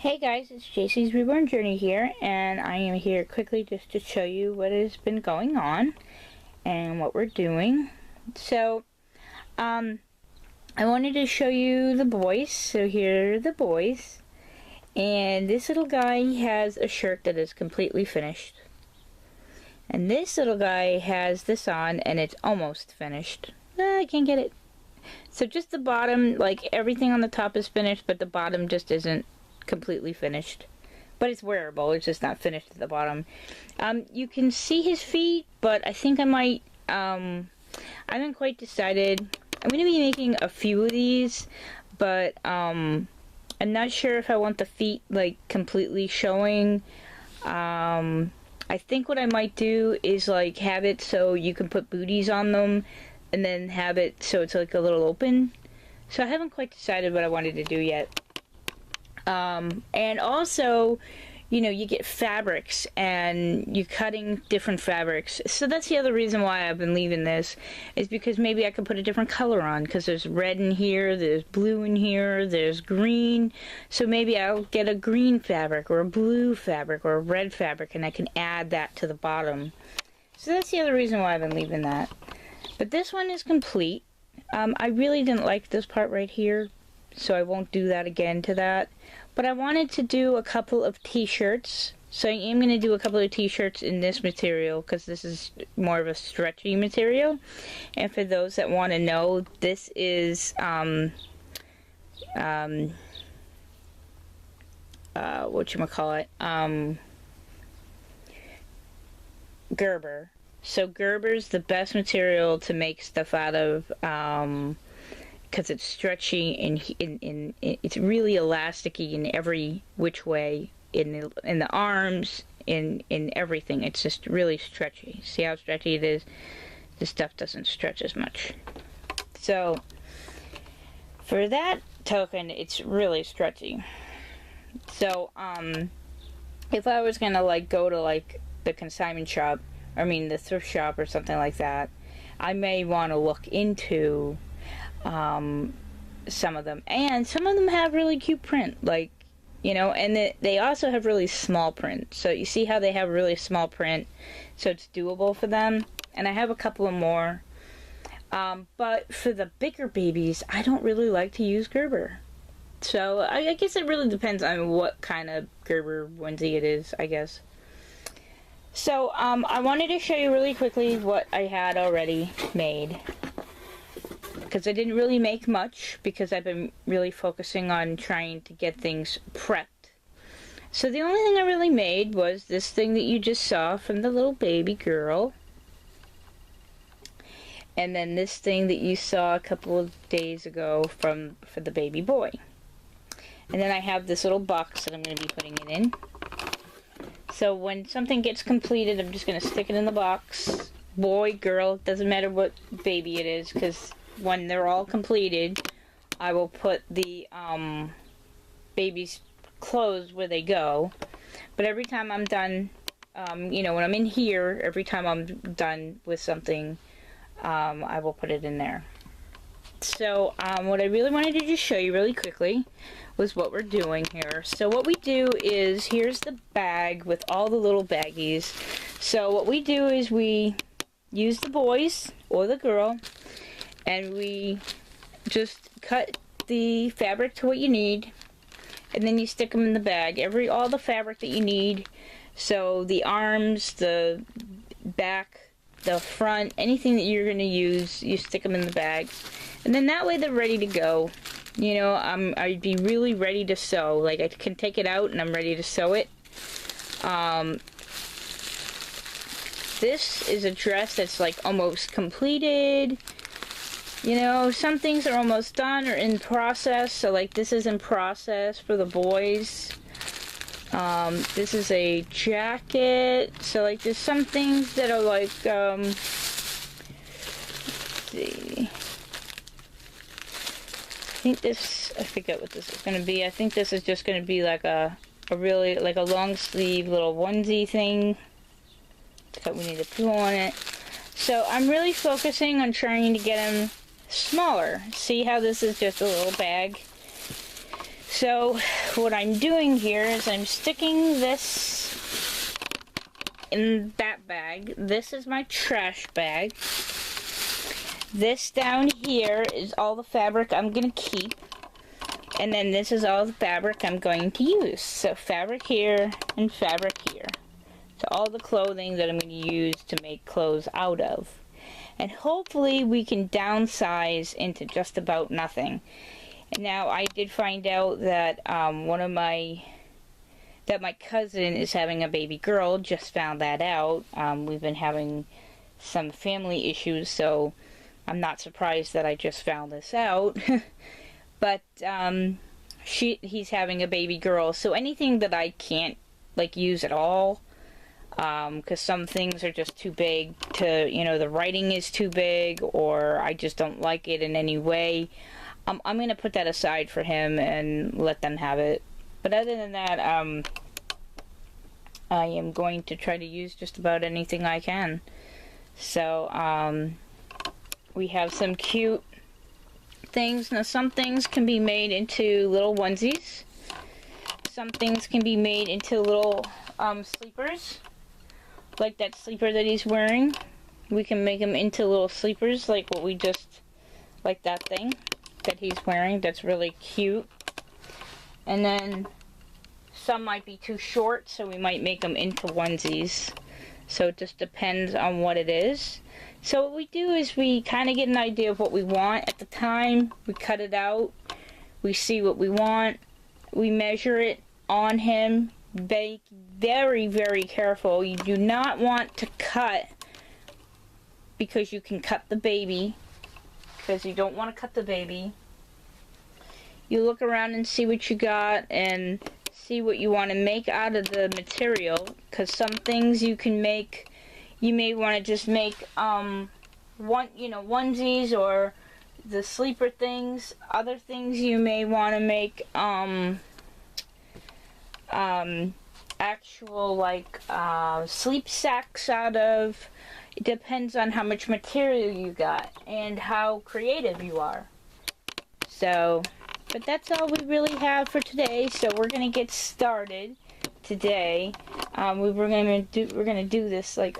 Hey guys, it's JC's Reborn Journey here, and I am here quickly just to show you what has been going on and what we're doing. So, I wanted to show you the boys. So here are the boys, and this little guy has a shirt that is completely finished, and this little guy has this on and it's almost finished. I can't get it. So just the bottom, like everything on the top is finished, but the bottom just isn't completely finished, but it's wearable. It's just not finished at the bottom. You can see his feet, but I think I might I haven't quite decided. I'm going to be making a few of these, but I'm not sure if I want the feet like completely showing. I think what I might do is like have it so you can put booties on them, and then have it so it's like a little open. So I haven't quite decided what I wanted to do yet. And also, you know, you get fabrics and you're cutting different fabrics. So that's the other reason why I've been leaving this, is because maybe I could put a different color on, because there's red in here, there's blue in here, there's green. So maybe I'll get a green fabric or a blue fabric or a red fabric, and I can add that to the bottom. So that's the other reason why I've been leaving that. But this one is complete. I really didn't like this part right here, so I won't do that again to that. But I wanted to do a couple of t-shirts, so I am going to do a couple of t-shirts in this material, because this is more of a stretchy material. And for those that want to know, this is Gerber. So Gerber's the best material to make stuff out of, because it's stretchy and it's really elasticy in every which way, in the arms, in everything. It's just really stretchy. See how stretchy it is? This stuff doesn't stretch as much. So for that token, it's really stretchy. So if I was gonna like go to like the consignment shop, the thrift shop or something like that, I may want to look into some of them. And some of them have really cute print, like, you know, and they also have really small print. So you see how they have really small print, so it's doable for them. And I have a couple of more. But for the bigger babies, I don't really like to use Gerber. So I guess it really depends on what kind of Gerber onesie it is, I guess. So I wanted to show you really quickly what I had already made, because I didn't really make much, because I've been really focusing on trying to get things prepped. So the only thing I really made was this thing that you just saw from the little baby girl, and then this thing that you saw a couple of days ago for the baby boy. And then I have this little box that I'm going to be putting it in. So when something gets completed, I'm just going to stick it in the box. Boy, girl, doesn't matter what baby it is, because when they're all completed, I will put the baby's clothes where they go. But every time I'm done, you know, when I'm in here, every time I'm done with something, I will put it in there. So what I really wanted to just show you really quickly was what we're doing here. So what we do is, here's the bag with all the little baggies. So what we do is we use the boys or the girl, and we just cut the fabric to what you need, and then you stick them in the bag. All the fabric that you need. So the arms, the back, the front, anything that you're going to use, you stick them in the bag. And then that way they're ready to go. You know, I'd be really ready to sew. Like, I can take it out and I'm ready to sew it. This is a dress that's like almost completed. You know, some things are almost done or in process. So like this is in process for the boys. This is a jacket. So like there's some things that are like, let's see. I forget what this is going to be. I think this is just going to be like a really, like a long sleeve little onesie thing. But we need to put on it. So I'm really focusing on trying to get them smaller. See how this is just a little bag? So what I'm doing here is I'm sticking this in that bag. This is my trash bag. This down here is all the fabric I'm going to keep. And then this is all the fabric I'm going to use. So fabric here and fabric here. So all the clothing that I'm going to use to make clothes out of. And hopefully we can downsize into just about nothing. And now I did find out that my cousin is having a baby girl. Just found that out. We've been having some family issues, so I'm not surprised that I just found this out. But he's having a baby girl, so anything that I can't like use at all, because some things are just too big to, the writing is too big, or I just don't like it in any way. I'm going to put that aside for him and let them have it. But other than that, I am going to try to use just about anything I can. So, we have some cute things. Now, some things can be made into little onesies. Some things can be made into little sleepers. Like that sleeper that he's wearing. We can make them into little sleepers, like what we just, like that thing that he's wearing. That's really cute. And then some might be too short, so we might make them into onesies. So it just depends on what it is. So what we do is we kind of get an idea of what we want at the time. We cut it out. We see what we want. We measure it on him. Be very, very careful. You do not want to cut, because you can cut the baby. Because you don't want to cut the baby. You look around and see what you got and see what you want to make out of the material. Because some things you can make, you may want to just make onesies or the sleeper things. Other things you may want to make actual like sleep sacks out of. It depends on how much material you got and how creative you are. So, but that's all we really have for today. So we're gonna get started today. We're gonna do this like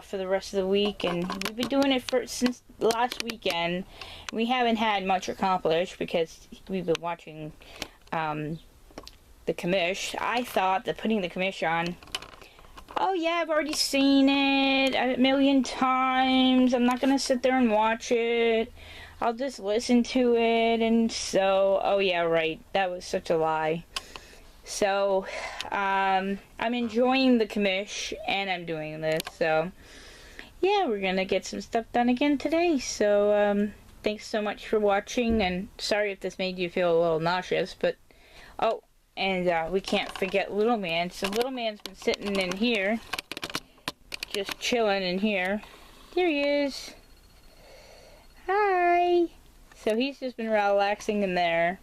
for the rest of the week, and we've been doing it since last weekend. We haven't had much accomplished because we've been watching the commish. I thought that putting the commish on, oh yeah, I've already seen it a million times. I'm not gonna sit there and watch it. I'll just listen to it. And so, oh yeah, right, that was such a lie. So, I'm enjoying the commish, and I'm doing this. So, yeah, we're gonna get some stuff done again today. So, thanks so much for watching, and sorry if this made you feel a little nauseous, but, oh, and we can't forget Little Man. So Little Man's been sitting in here, just chilling in here. There he is. Hi. So he's just been relaxing in there.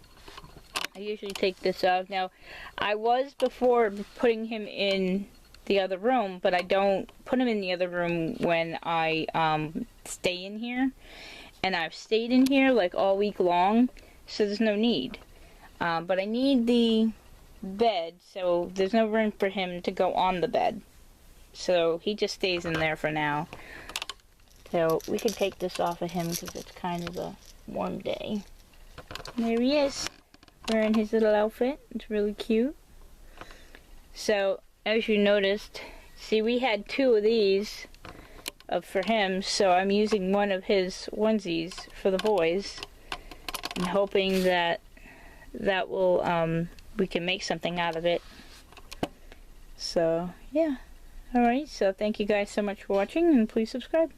I usually take this off. Now, I was before putting him in the other room, but I don't put him in the other room when I stay in here. And I've stayed in here like all week long, so there's no need. But I need the bed, so there's no room for him to go on the bed. So he just stays in there for now. So we can take this off of him because it's kind of a warm day. There he is, wearing his little outfit. It's really cute. So, as you noticed, see, we had two of these for him, so I'm using one of his onesies for the boys. I'm hoping that will, we can make something out of it. So, yeah. Alright, so thank you guys so much for watching, and please subscribe.